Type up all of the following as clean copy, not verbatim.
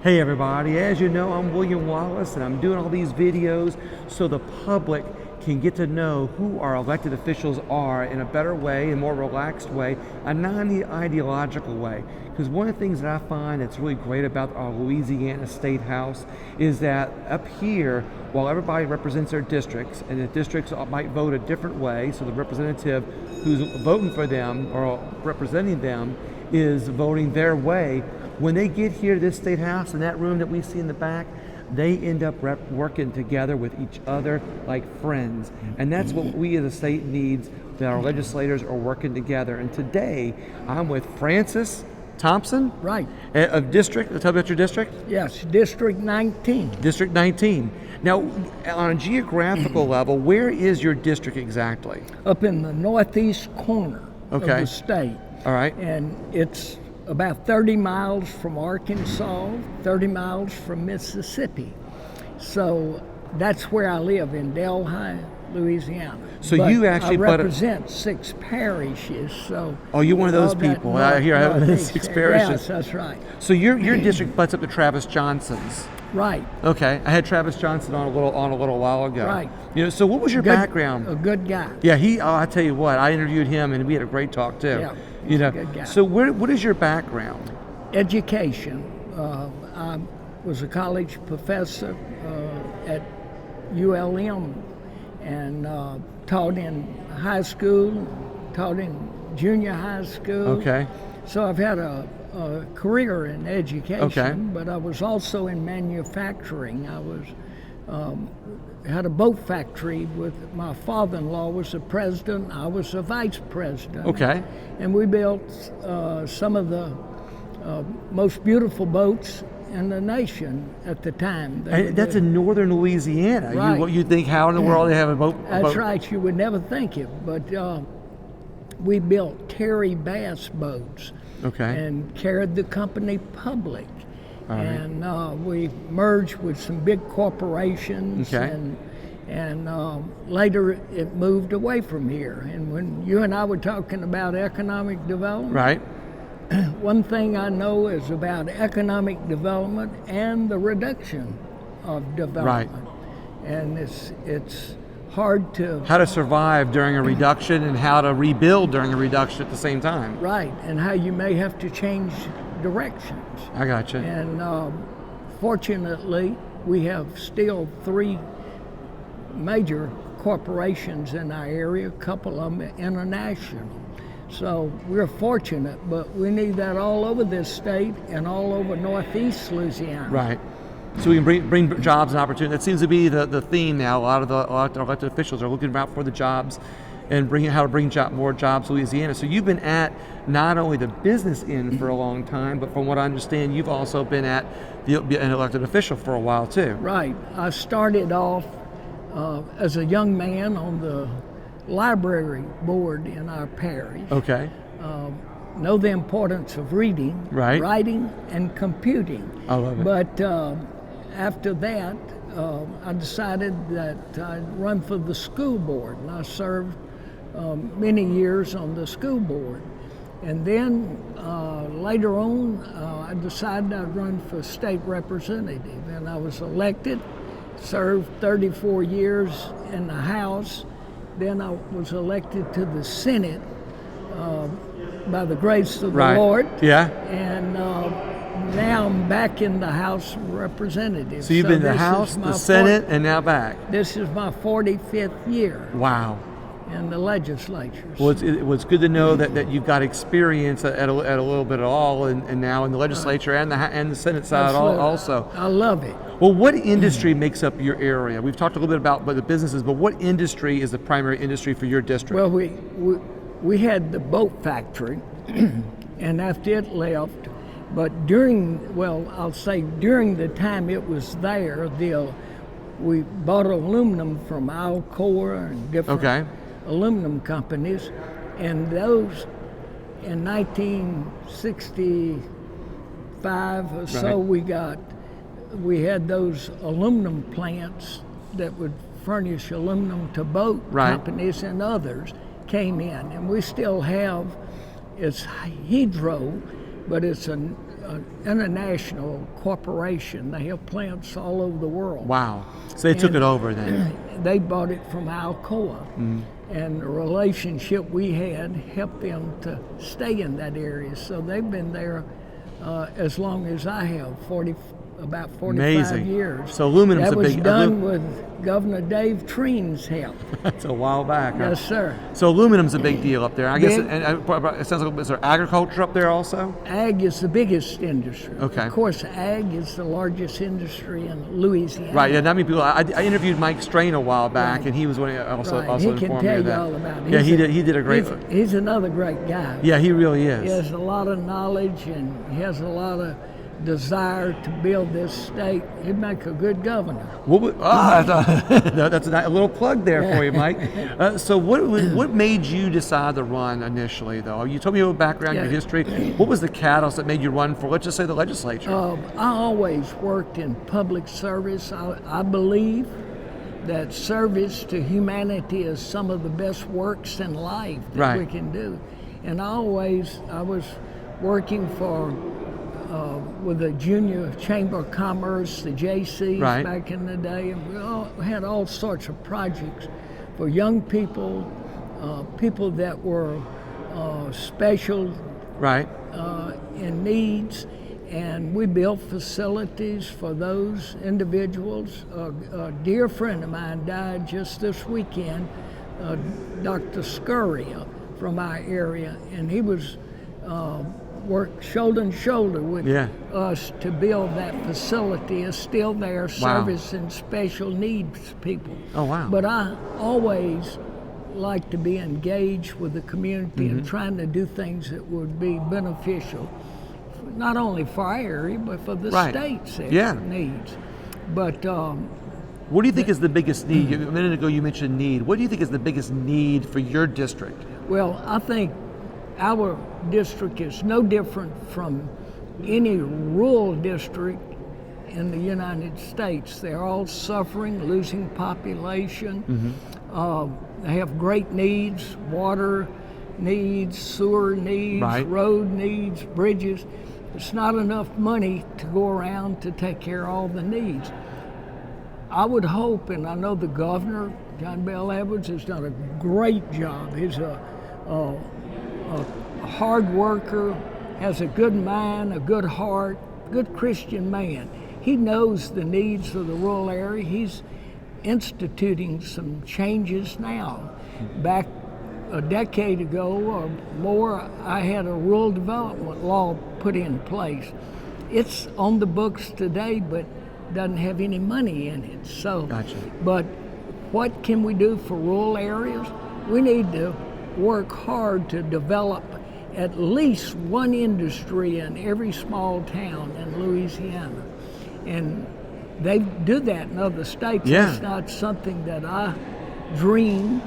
Hey everybody, as you know, I'm William Wallace and I'm doing all these videos so the public can get to know who our elected officials are in a better way, a more relaxed way, a non-ideological way. Because one of the things that I find that's really great about our Louisiana State House is that up here, while everybody represents their districts, and the districts might vote a different way, so the representative who's voting for them or representing them is voting their way, when they get here to this State House, in that room that we see in the back, they end up working together with each other like friends. And that's what we as a state needs, that our legislators are working together. And today, I'm with Francis Thompson. Right. Of district, tell me about your district. Yes, District 19. District 19. Now, on a geographical level, where is your district exactly? Up in the northeast corner of the state. All right. And it's about 30 miles from Arkansas, 30 miles from Mississippi. So that's where I live, in Delhi, Louisiana. So but you actually I represent 6 parishes. So oh, you're one of those people. I have 6 parishes. Yes, that's right. So your district butts up to Travis Johnson's. Right. Okay, I had Travis Johnson on a little while ago. Right. You know, so what was your background? A good guy. Yeah, I tell you what, I interviewed him and we had a great talk too. Yeah, you know. a good guy. So what is your background? Education. I was a college professor at ULM and taught in high school, taught in junior high school. Okay. So I've had a career in education, okay. But I was also in manufacturing. I was had a boat factory with my father-in-law was the president. I was the vice president. Okay. And we built some of the most beautiful boats in the nation at the time. That's in northern Louisiana. Right. You think, how in the world they have a boat? That's right. You would never think it, but we built Terry Bass boats. Okay. And carried the company public. All right. And we merged with some big corporations. Okay. And later it moved away from here. And when you and I were talking about economic development, right. One thing I know is about economic development and the reduction of development. Right. And it's hard to... How to survive during a reduction and how to rebuild during a reduction at the same time. Right, and how you may have to change directions. I gotcha. And fortunately, we have still 3 major corporations in our area, a couple of them international. So we're fortunate, but we need that all over this state and all over northeast Louisiana. Right. So we can bring jobs and opportunity. That seems to be the theme now. A lot of the elected officials are looking out for the jobs and how to bring more jobs to Louisiana. So you've been at not only the business end for a long time, but from what I understand, you've also been at an elected official for a while too. Right. I started off as a young man on the library board in our parish. Okay. Know the importance of reading, right. writing, and computing. I love it. But after that, I decided that I'd run for the school board, and I served many years on the school board. And then later on, I decided I'd run for state representative, and I was elected, served 34 years in the House. Then I was elected to the Senate by the grace of the Lord. Yeah. And now I'm back in the House of Representatives. So you've been in the House, the Senate, and now back. This is my 45th year. Wow. In the legislature. Well, it's good to know that you've got experience at a little bit of all, and now in the legislature and the Senate side also. I love it. Well, what industry makes up your area? We've talked a little bit about the businesses, but what industry is the primary industry for your district? Well, we had the boat factory, and after it left, but during the time it was there, we bought aluminum from Alcoa and different aluminum companies, and those in 1965 or so we had those aluminum plants that would furnish aluminum to boat companies, and others came in, and we still have, it's hydro, but it's a an international corporation. They have plants all over the world. Wow. So they took it over then. They bought it from Alcoa. And the relationship we had helped them to stay in that area. So they've been there as long as I have, about 45 years. So aluminum's that a was big... done with Governor Dave Treen's help. That's a while back. Yes, sir. So aluminum's a big deal up there. I guess, and it sounds like, is there agriculture up there also? Ag is the biggest industry. Okay. Of course, ag is the largest industry in Louisiana. Right, yeah, not many people. I interviewed Mike Strain a while back, and he was one also He informed can me tell of you that. all about it. Yeah, he did a great... He's another great guy. Yeah, he really is. He has a lot of knowledge, and he has a lot of desire to build this state. He'd make a good governor. That's a little plug there for you, Mike. So what made you decide to run initially, though? You told me your background, your history. What was the catalyst that made you run for, let's just say, the legislature? I always worked in public service. I believe that service to humanity is some of the best works in life that we can do. And I was working for with the Junior Chamber of Commerce, the JCs back in the day, and we had all sorts of projects for young people, people that were special in needs, and we built facilities for those individuals. A dear friend of mine died just this weekend, Dr. Scurry from our area, and he was worked shoulder to shoulder with us to build that facility. It's still there, servicing special needs people. Oh, wow. But I always like to be engaged with the community and trying to do things that would be beneficial, not only for our area, but for the state's needs. But what do you think is the biggest need? A minute ago you mentioned need. What do you think is the biggest need for your district? Well, I think our district is no different from any rural district in the United States. They're all suffering, losing population. They have great needs, water needs, sewer needs, road needs, bridges. It's not enough money to go around to take care of all the needs. I would hope, and I know the governor, John Bell Edwards, has done a great job. He's a hard worker, has a good mind, a good heart, good Christian man. He knows the needs of the rural area. He's instituting some changes now. Back a decade ago or more, I had a rural development law put in place. It's on the books today, but doesn't have any money in it. So, but what can we do for rural areas? We need to work hard to develop at least one industry in every small town in Louisiana. And they do that in other states. It's not something that I dreamed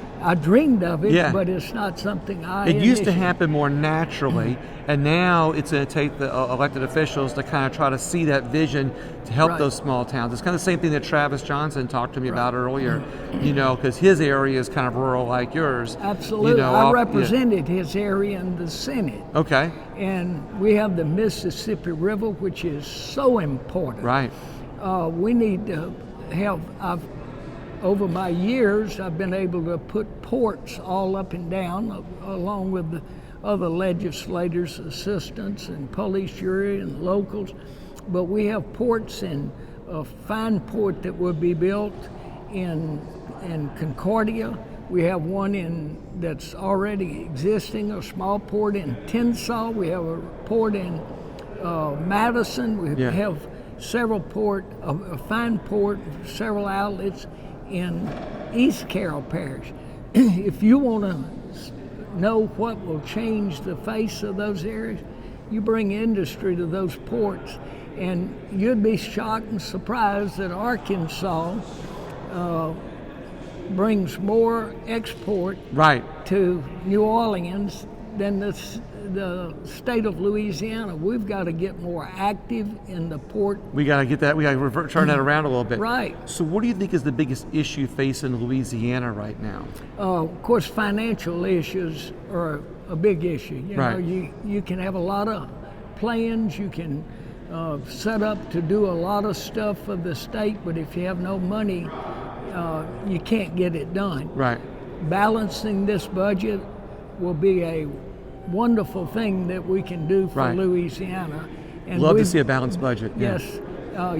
of it, but it's not something It used to happen more naturally, and now it's going to take the elected officials to kind of try to see that vision to help those small towns. It's kind of the same thing that Travis Johnson talked to me about earlier, because his area is kind of rural like yours. Absolutely. I represented his area in the Senate. Okay. And we have the Mississippi River, which is so important. Right. We need to have, over my years, I've been able to put ports all up and down, along with the other legislators, assistants, and police jury and locals. But we have ports in a fine port that will be built in Concordia. We have one that's already existing, a small port in Tensas. We have a port in Madison. We have several a fine port, several outlets in East Carroll Parish. If you want to know what will change the face of those areas, you bring industry to those ports, and you'd be shocked and surprised that Arkansas brings more export to New Orleans than the state of Louisiana. We've got to get more active in the port. We got to get that. We got to turn that around a little bit. Right. So, what do you think is the biggest issue facing Louisiana right now? Of course, financial issues are a big issue. You know, you can have a lot of plans, you can set up to do a lot of stuff for the state, but if you have no money, you can't get it done. Right. Balancing this budget will be a wonderful thing that we can do for Right. Louisiana. And Love to see a balanced budget. Yeah. Yes,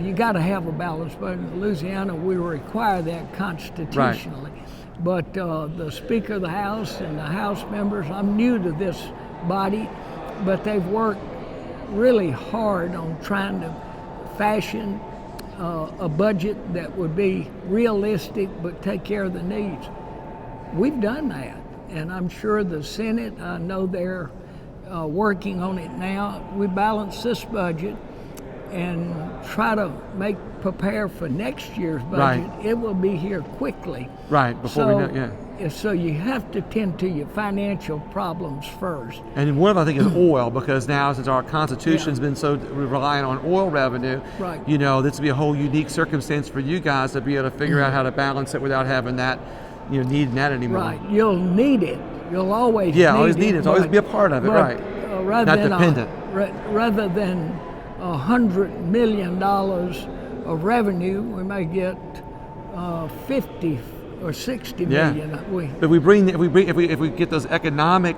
you got to have a balanced budget. In Louisiana, we require that constitutionally. But the Speaker of the House and the House members, I'm new to this body, but they've worked really hard on trying to fashion a budget that would be realistic but take care of the needs. We've done that, and I'm sure the Senate, I know they're working on it now. We balance this budget and try to prepare for next year's budget. Right. It will be here quickly. Right, before we know, yeah. So you have to tend to your financial problems first. And one of them, I think, is oil, because now since our Constitution's been so reliant on oil revenue, Right. you know, this would be a whole unique circumstance for you guys to be able to figure out how to balance it without having that, you know, needing that anymore. Right, you'll need it. You'll always need it. Yeah, always need it. It's always be a part of it, right. Rather Not dependent. Rather than $100 million of revenue, we may get 50 or 60 million. But if we get those economic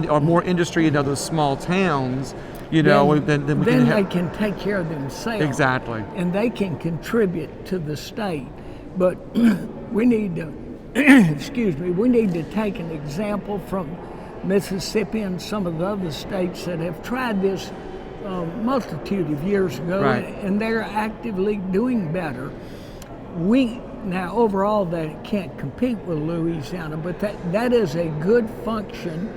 or more industry into those small towns, you know, then we can they can take care of themselves. Exactly. And they can contribute to the state. But we need to, excuse me, we need to take an example from Mississippi and some of the other states that have tried this multitude of years ago, Right. and they're actively doing better. Now overall they can't compete with Louisiana, but that is a good function,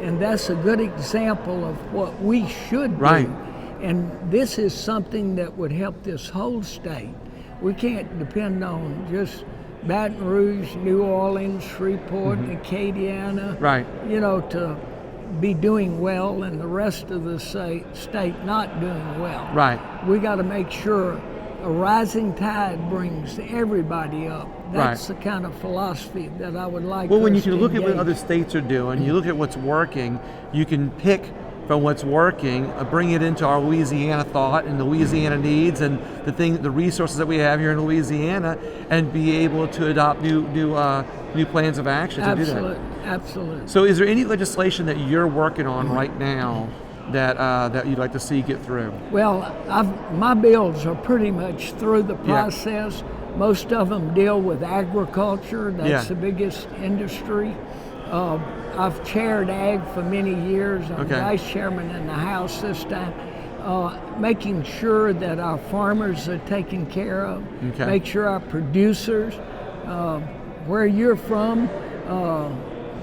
and that's a good example of what we should Right. do. And this is something that would help this whole state. We can't depend on just Baton Rouge, New Orleans, Shreveport, Acadiana, Right. you know, to be doing well and the rest of the state not doing well. Right. We got to make sure a rising tide brings everybody up. That's the kind of philosophy that I would like. Well, when you us can to look at what engage. other states are doing, you look at what's working, you can pick from what's working, bring it into our Louisiana thought and the Louisiana needs and the resources that we have here in Louisiana, and be able to adopt new plans of action to do that. Absolutely. So, is there any legislation that you're working on right now that you'd like to see get through? Well, my bills are pretty much through the process. Most of them deal with agriculture. That's the biggest industry. I've chaired ag for many years. I'm vice chairman in the House this time. Making sure that our farmers are taken care of. Make sure our producers, where you're from,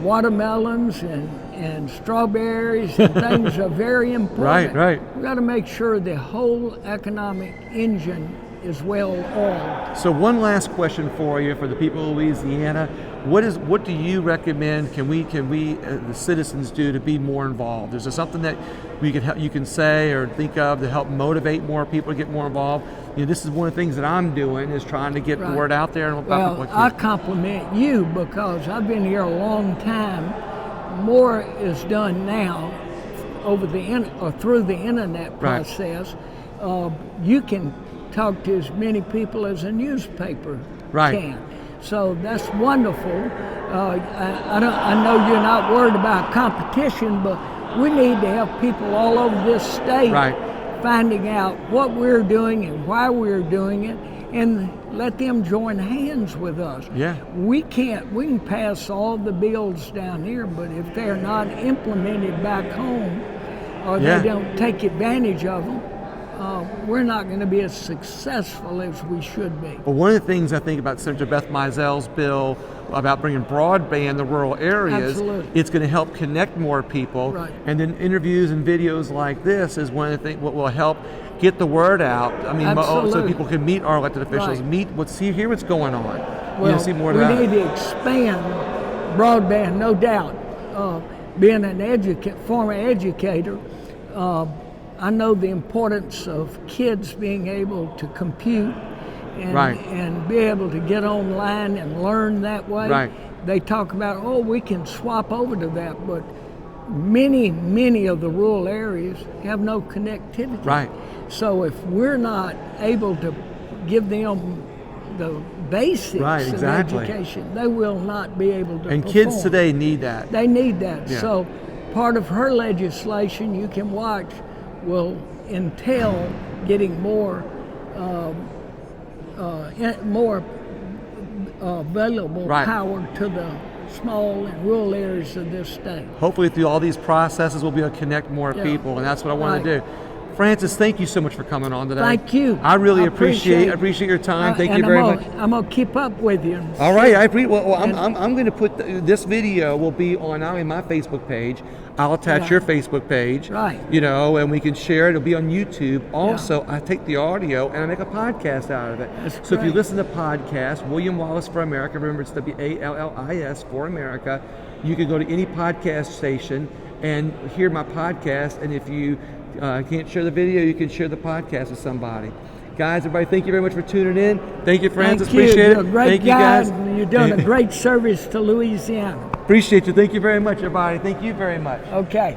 watermelons and strawberries and things are very important. Right. We've got to make sure the whole economic engine is well oiled. So one last question for you, for the people of Louisiana. What do you recommend can we the citizens do to be more involved? Is there something that you can say or think of to help motivate more people to get more involved? You know, this is one of the things that I'm doing, is trying to get the word out there. Well, I compliment you because I've been here a long time. More is done now through the internet process. You can talk to as many people as a newspaper can. So that's wonderful. I know you're not worried about competition, but we need to have people all over this state finding out what we're doing and why we're doing it, and let them join hands with us. We can pass all the bills down here, but if they're not implemented back home, or they don't take advantage of them, we're not going to be as successful as we should be. Well, one of the things I think about Senator Beth Meisel's bill about bringing broadband in the rural areas, it's going to help connect more people. And then interviews and videos like this is one of the things what will help get the word out. I mean, so people can meet our elected officials, hear what's going on. Well, see more we about need to expand broadband, no doubt. Being an former educator, I know the importance of kids being able to compute and be able to get online and learn that way. They talk about, we can swap over to that, but many of the rural areas have no connectivity. Right. So if we're not able to give them the basics Right, exactly. of education, they will not be able to And perform. kids today need that. They need that. Yeah. So part of her legislation you can watch will entail getting more available Right. power to the small and rural areas of this state. Hopefully through all these processes we'll be able to connect more Yeah. people, and that's what I want Right. to do. Francis, thank you so much for coming on today. Thank you. I really I appreciate your time. Thank you very much. I'm gonna keep up with you. All right, I appreciate. Well, I'm going to put this video will be on not only my Facebook page. I'll attach Yeah. your Facebook page. Right. You know, and we can share it. It'll be on YouTube. Also, I take the audio and I make a podcast out of it. That's So if you great. listen to podcasts, William Wallace for America. Remember, it's WALLIS for America. You can go to any podcast station and hear my podcast. And if you can't share the video, you can share the podcast with somebody. Guys, everybody, thank you very much for tuning in. Thank you, Francis. Thank you. Appreciate You're it. a great Thank you, guy, guys. and you're doing a great service to Louisiana. Appreciate you. Thank you very much, everybody. Thank you very much. Okay.